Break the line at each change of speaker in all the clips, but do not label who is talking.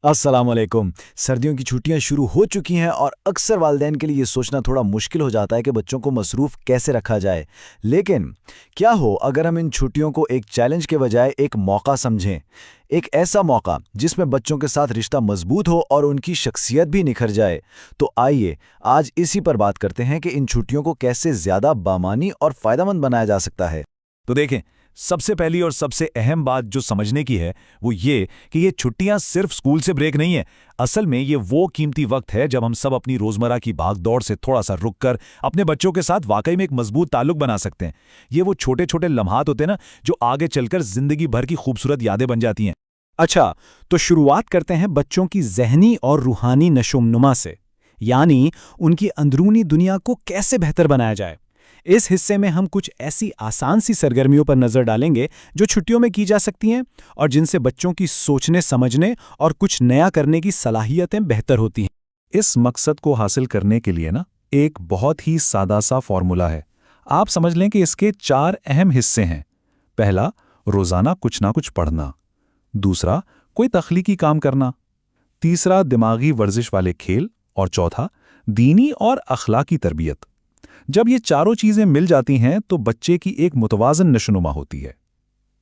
अस्सलाम वालेकुम। सर्दियों की छुट्टियां शुरू हो चुकी हैं और अक्सर वालिदैन के लिए ये सोचना थोड़ा मुश्किल हो जाता है कि बच्चों को मसरूफ़ कैसे रखा जाए। लेकिन क्या हो अगर हम इन छुट्टियों को एक चैलेंज के बजाय एक मौका समझें, एक ऐसा मौका जिसमें बच्चों के साथ रिश्ता मजबूत हो और उनकी शख्सियत भी निखर जाए। तो आइए आज इसी पर बात करते हैं कि इन छुट्टियों को कैसे ज़्यादा बामानी और फ़ायदेमंद बनाया जा सकता है।
तो देखें, सबसे पहली और सबसे अहम बात जो समझने की है वो ये कि ये छुट्टियां सिर्फ स्कूल से ब्रेक नहीं है। असल में ये वो कीमती वक्त है जब हम सब अपनी रोजमर्रा की भागदौड़ से थोड़ा सा रुककर अपने बच्चों के साथ वाकई में एक मजबूत ताल्लुक बना सकते हैं। ये वो छोटे छोटे लम्हात होते हैं ना, जो आगे चलकर जिंदगी भर की खूबसूरत यादें बन जाती हैं।
अच्छा, तो शुरुआत करते हैं बच्चों की ज़हनी और रूहानी नशोनुमा से, यानी उनकी अंदरूनी दुनिया को कैसे बेहतर बनाया जाए। इस हिस्से में हम कुछ ऐसी आसान सी सरगर्मियों पर नज़र डालेंगे जो छुट्टियों में की जा सकती हैं और जिनसे बच्चों की सोचने समझने और कुछ नया करने की सलाहियतें बेहतर होती हैं।
इस मकसद को हासिल करने के लिए ना एक बहुत ही सादा सा फॉर्मूला है। आप समझ लें कि इसके 4 अहम हिस्से हैं। पहला, रोजाना कुछ ना कुछ पढ़ना। दूसरा, कोई तख्लीकी काम करना। तीसरा, दिमागी वर्जिश वाले खेल। और चौथा, दीनी और अखलाकी तरबियत। जब ये चारों चीजें मिल जाती हैं तो बच्चे की एक मुतवाज़न नशोनुमा होती है।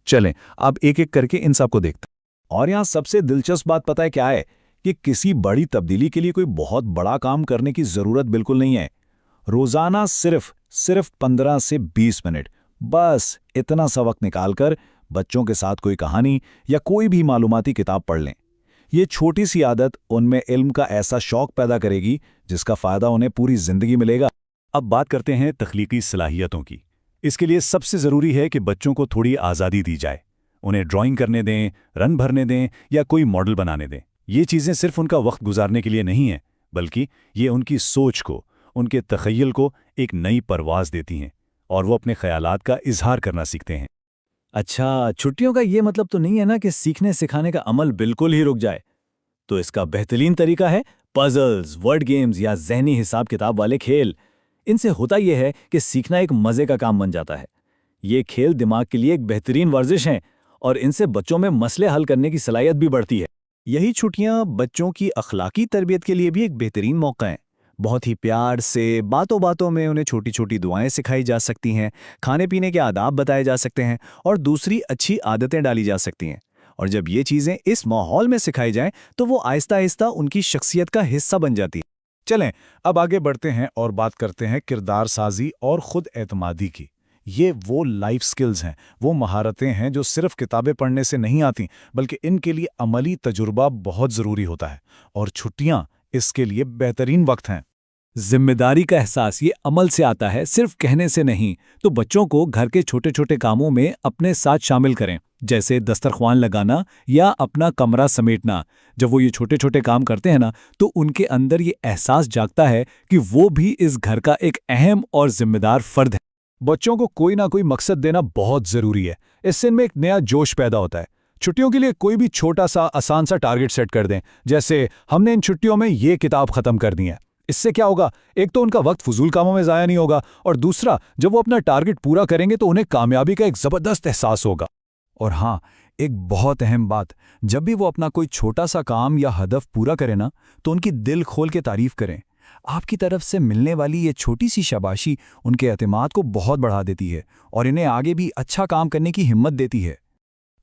चलें अब एक एक करके इन सब को देखते हैं।
और यहाँ सबसे दिलचस्प बात पता है क्या है कि किसी बड़ी तब्दीली के लिए कोई बहुत बड़ा काम करने की ज़रूरत बिल्कुल नहीं है। रोज़ाना सिर्फ 15 से 20 मिनट, बस इतना सा वक्त निकालकर बच्चों के साथ कोई कहानी या कोई भी मालूमाती किताब पढ़ लें। ये छोटी सी आदत उनमें इल्म का ऐसा शौक पैदा करेगी जिसका फ़ायदा उन्हें पूरी ज़िंदगी मिलेगा।
अब बात करते हैं तख्लीकी सलाहियतों की। इसके लिए सबसे ज़रूरी है कि बच्चों को थोड़ी आज़ादी दी जाए। उन्हें ड्राइंग करने दें, रन भरने दें या कोई मॉडल बनाने दें। ये चीज़ें सिर्फ उनका वक्त गुजारने के लिए नहीं हैं, बल्कि ये उनकी सोच को, उनके तख़य्युल को एक नई परवाज़ देती हैं और वो अपने ख़यालात का इजहार करना सीखते हैं।
अच्छा, छुट्टियों का ये मतलब तो नहीं है ना कि सीखने सिखाने का अमल बिल्कुल ही रुक जाए। तो इसका बेहतरीन तरीका है पजल्स, वर्ड गेम्स या ज़हनी हिसाब किताब वाले खेल। इनसे होता यह है कि सीखना एक मज़े का काम बन जाता है। ये खेल दिमाग के लिए एक बेहतरीन वर्जिश हैं और इनसे बच्चों में मसले हल करने की सलाहियत भी बढ़ती है। यही छुट्टियां बच्चों की अखलाकी तरबियत के लिए भी एक बेहतरीन मौका है। बहुत ही प्यार से बातों बातों में उन्हें छोटी छोटी दुआएं सिखाई जा सकती हैं, खाने पीने के आदाब बताए जा सकते हैं और दूसरी अच्छी आदतें डाली जा सकती हैं। और जब ये चीज़ें इस माहौल में सिखाई जाएं तो वो आहिस्ता आहिस्ता उनकी शख्सियत का हिस्सा बन जाती है।
चलें अब आगे बढ़ते हैं और बात करते हैं किरदार साजी और खुद एतमादी की। ये वो लाइफ स्किल्स हैं, वो महारतें हैं जो सिर्फ किताबें पढ़ने से नहीं आती, बल्कि इनके लिए अमली तजुर्बा बहुत ज़रूरी होता है और छुट्टियां इसके लिए बेहतरीन वक्त हैं।
जिम्मेदारी का एहसास ये अमल से आता है, सिर्फ कहने से नहीं। तो बच्चों को घर के छोटे छोटे कामों में अपने साथ शामिल करें, जैसे दस्तरख्वान लगाना या अपना कमरा समेटना। जब वो ये छोटे छोटे काम करते हैं ना, तो उनके अंदर ये एहसास जागता है कि वो भी इस घर का एक अहम और जिम्मेदार फर्द है।
बच्चों को कोई ना कोई मकसद देना बहुत ज़रूरी है। इससे इनमें एक नया जोश पैदा होता है। छुट्टियों के लिए कोई भी छोटा सा आसान सा टारगेट सेट कर दें, जैसे हमने इन छुट्टियों में ये किताब ख़त्म करनी है। इससे क्या होगा, एक तो उनका वक्त फजूल कामों में ज़ाया नहीं होगा और दूसरा, जब वो अपना टारगेट पूरा करेंगे तो उन्हें कामयाबी का एक ज़बरदस्त एहसास होगा।
और हाँ, एक बहुत अहम बात, जब भी वो अपना कोई छोटा सा काम या हदफ पूरा करें ना, तो उनकी दिल खोल के तारीफ करें। आपकी तरफ से मिलने वाली ये छोटी सी शाबाशी उनके एतमाद को बहुत बढ़ा देती है और इन्हें आगे भी अच्छा काम करने की हिम्मत देती है।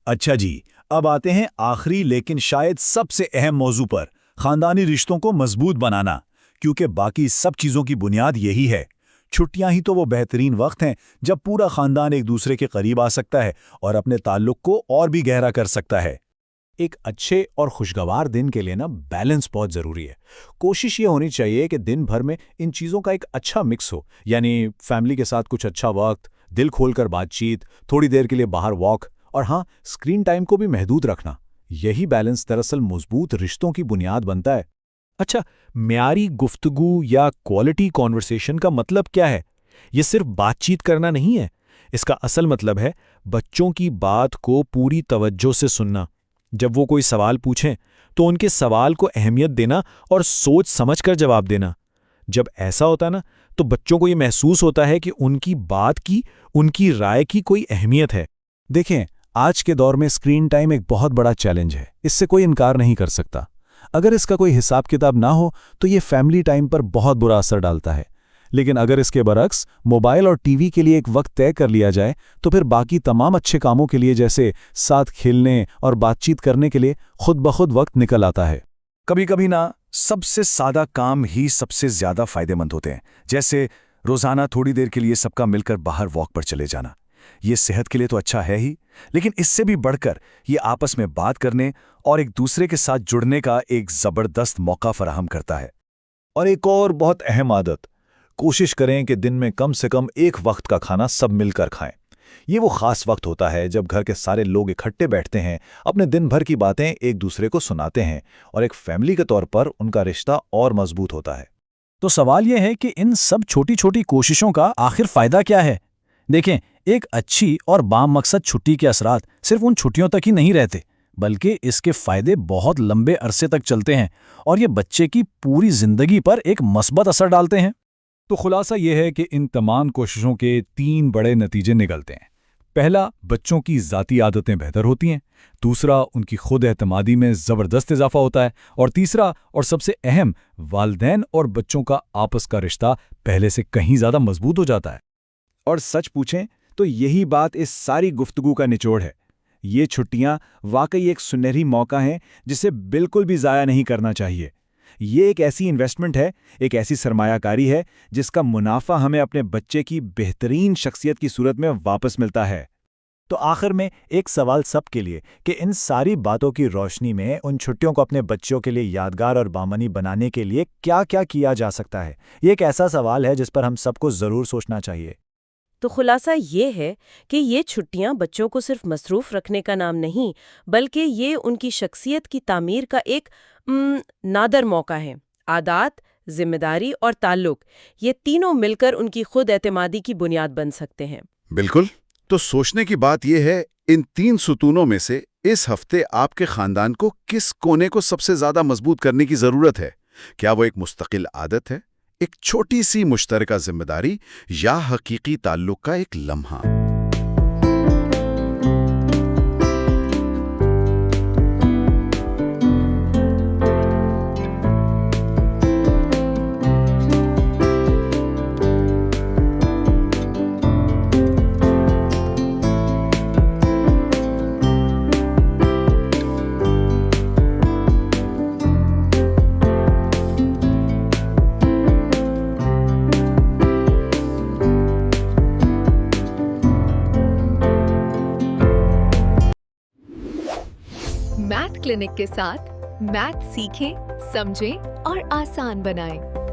अच्छा जी, अब आते हैं आखिरी लेकिन शायद सबसे अहम मौजू पर, खानदानी रिश्तों को मजबूत बनाना। क्योंकि बाकी सब चीज़ों की बुनियाद यही है। छुट्टियां ही तो वो बेहतरीन वक्त हैं जब पूरा खानदान एक दूसरे के करीब आ सकता है और अपने ताल्लुक को और भी गहरा कर सकता है।
एक अच्छे और खुशगवार दिन के लिए ना बैलेंस बहुत ज़रूरी है। कोशिश ये होनी चाहिए कि दिन भर में इन चीज़ों का एक अच्छा मिक्स हो, यानी फैमिली के साथ कुछ अच्छा वक्त, दिल खोलकर बातचीत, थोड़ी देर के लिए बाहर वॉक और हाँ, स्क्रीन टाइम को भी महदूद रखना। यही बैलेंस दरअसल मजबूत रिश्तों की बुनियाद बनता है। अच्छा, म्यारी गुफ्तगू या क्वालिटी कॉन्वर्सेशन का मतलब क्या है? ये सिर्फ बातचीत करना नहीं है। इसका असल मतलब है बच्चों की बात को पूरी तवज्जो से सुनना। जब वो कोई सवाल पूछें तो उनके सवाल को अहमियत देना और सोच समझकर जवाब देना। जब ऐसा होता ना, तो बच्चों को ये महसूस होता है कि उनकी बात की, उनकी राय की कोई अहमियत है।
देखें, आज के दौर में स्क्रीन टाइम एक बहुत बड़ा चैलेंज है, इससे कोई इनकार नहीं कर सकता।
اگر اس کا کوئی حساب کتاب نہ ہو تو یہ فیملی ٹائم پر بہت برا اثر ڈالتا ہے، لیکن اگر اس کے برعکس موبائل اور ٹی وی کے لیے ایک وقت طے کر لیا جائے تو پھر باقی تمام اچھے کاموں کے لیے جیسے ساتھ کھیلنے اور بات چیت کرنے کے لیے خود بخود وقت نکل آتا ہے۔
کبھی کبھی نا سب سے سادہ کام ہی سب سے زیادہ فائدہ مند ہوتے ہیں، جیسے روزانہ تھوڑی دیر کے لیے سب کا مل کر باہر واک پر چلے جانا۔ یہ صحت کے لیے تو اچھا ہے ہی، لیکن اس سے بھی بڑھ کر یہ آپس میں بات کرنے اور ایک دوسرے کے ساتھ جڑنے کا ایک زبردست موقع فراہم کرتا ہے۔
اور ایک اور بہت اہم عادت، کوشش کریں کہ دن میں کم سے کم ایک وقت کا کھانا سب مل کر کھائیں۔ یہ وہ خاص وقت ہوتا ہے جب گھر کے سارے لوگ اکٹھے بیٹھتے ہیں، اپنے دن بھر کی باتیں ایک دوسرے کو سناتے ہیں، اور ایک فیملی کے طور پر ان کا رشتہ اور مضبوط ہوتا ہے۔
تو سوال یہ ہے کہ ان سب چھوٹی چھوٹی کوششوں کا آخر فائدہ کیا ہے؟ دیکھیں، ایک اچھی اور بام مقصد چھٹی کے اثرات صرف ان چھٹیوں تک ہی نہیں رہتے، بلکہ اس کے فائدے بہت لمبے عرصے تک چلتے ہیں اور یہ بچے کی پوری زندگی پر ایک مثبت اثر ڈالتے ہیں۔
تو خلاصہ یہ ہے کہ ان تمام کوششوں کے 3 بڑے نتیجے نکلتے ہیں۔ پہلا، بچوں کی ذاتی عادتیں بہتر ہوتی ہیں۔ دوسرا، ان کی خود اعتمادی میں زبردست اضافہ ہوتا ہے۔ اور تیسرا اور سب سے اہم، والدین اور بچوں کا آپس کا رشتہ پہلے سے کہیں زیادہ مضبوط ہو جاتا ہے۔ اور سچ پوچھیں تو یہی بات اس ساری گفتگو کا نچوڑ ہے۔ یہ چھٹیاں واقعی ایک سنہری موقع ہیں جسے بالکل بھی ضائع نہیں کرنا چاہیے۔ یہ ایک ایسی انویسٹمنٹ ہے، ایک ایسی سرمایہ کاری ہے جس کا منافع ہمیں اپنے بچے کی بہترین شخصیت کی صورت میں واپس ملتا ہے۔ تو آخر میں ایک سوال سب کے لیے کہ ان ساری باتوں کی روشنی میں ان چھٹیوں کو اپنے بچوں کے لیے یادگار اور بامانی بنانے کے لیے کیا کیا کیا جا سکتا ہے؟ یہ ایک ایسا سوال ہے جس پر ہم سب کو ضرور سوچنا چاہیے۔
تو خلاصہ یہ ہے کہ یہ چھٹیاں بچوں کو صرف مصروف رکھنے کا نام نہیں، بلکہ یہ ان کی شخصیت کی تعمیر کا ایک نادر موقع ہے۔ عادات، ذمہ داری اور تعلق، یہ تینوں مل کر ان کی خود اعتمادی کی بنیاد بن سکتے ہیں۔
بالکل۔ تو سوچنے کی بات یہ ہے، ان 3 ستونوں میں سے اس ہفتے آپ کے خاندان کو کس کونے کو سب سے زیادہ مضبوط کرنے کی ضرورت ہے؟ کیا وہ ایک مستقل عادت ہے، ایک چھوٹی سی مشترکہ ذمہ داری، یا حقیقی تعلق کا ایک لمحہ؟
میتھ کلینک کے ساتھ میتھ سیکھیں، سمجھیں اور آسان بنائیں۔